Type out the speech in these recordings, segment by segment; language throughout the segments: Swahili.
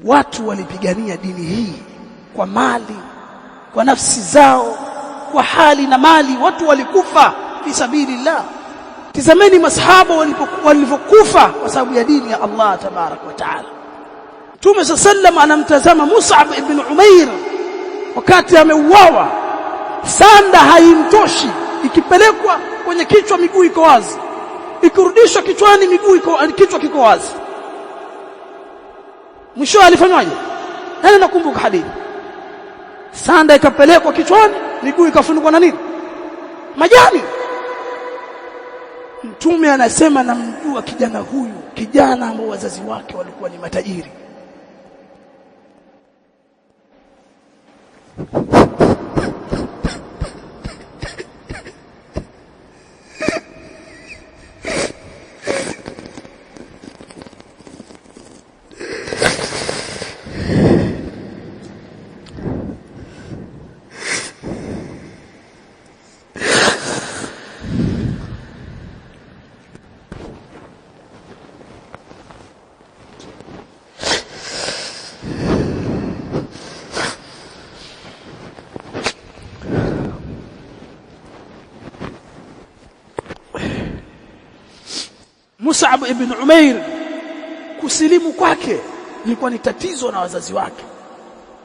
Watu walipigania dini hii kwa mali, kwa nafsi zao, kwa hali na mali. Watu walikufa fi sabilillah. Tizameni masahaba walivyokufa kwa sababu ya dini ya Allah tabarak wa taala. Mtume sallam anamtazama Mus'ab ibn Umair wakati ameuawa, sanda haimtoshi, ikipelekwa kwenye kichwa miguu iko wazi, ikirudishwa kichwani kichwa kiko wazi. Mwisho alifanywaje? Nani nakumbuka hadithi? Sanda ikapelekwa kichwani, miguu ikafunikwa na nini? Majani. Mtume anasema namjua kijana huyu, kijana ambao wazazi wake walikuwa ni matajiri. Mus'ab ibn Umair kusilimu kwake ilikuwa ni tatizo na wazazi wake,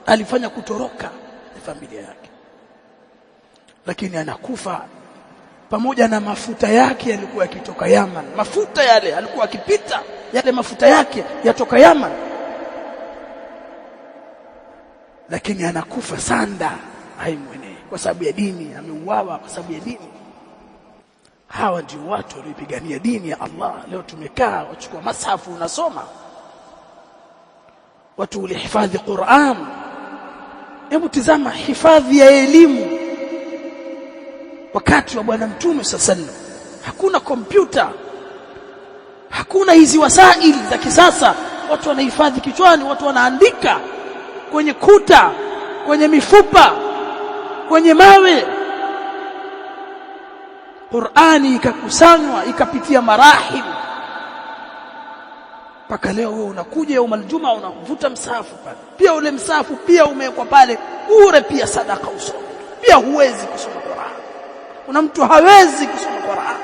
alifanya kutoroka na familia yake, lakini anakufa pamoja na mafuta yake yalikuwa yakitoka Yaman. Mafuta yale alikuwa akipita, yale mafuta yake yatoka Yaman, lakini anakufa sanda haimwenei kwa sababu ya dini, ameuawa kwa sababu ya dini. Hawa ndio watu waliopigania dini ya Allah. Leo tumekaa wachukua mashafu unasoma, watu ulihifadhi Qur'an. Hebu tizama hifadhi ya elimu wakati wa bwana Mtume sallallahu. Hakuna kompyuta, hakuna hizi wasaili za kisasa. Watu wanahifadhi kichwani, watu wanaandika kwenye kuta, kwenye mifupa, kwenye mawe. Qur'ani ikakusanywa ikapitia marahil mpaka leo wewe unakuja yaumul jumaa unavuta msahafu pale. Pia ule msahafu pia umewekwa pale bure, pia sadaka usome. Pia huwezi kusoma Qur'an. Kuna mtu hawezi kusoma Qur'an.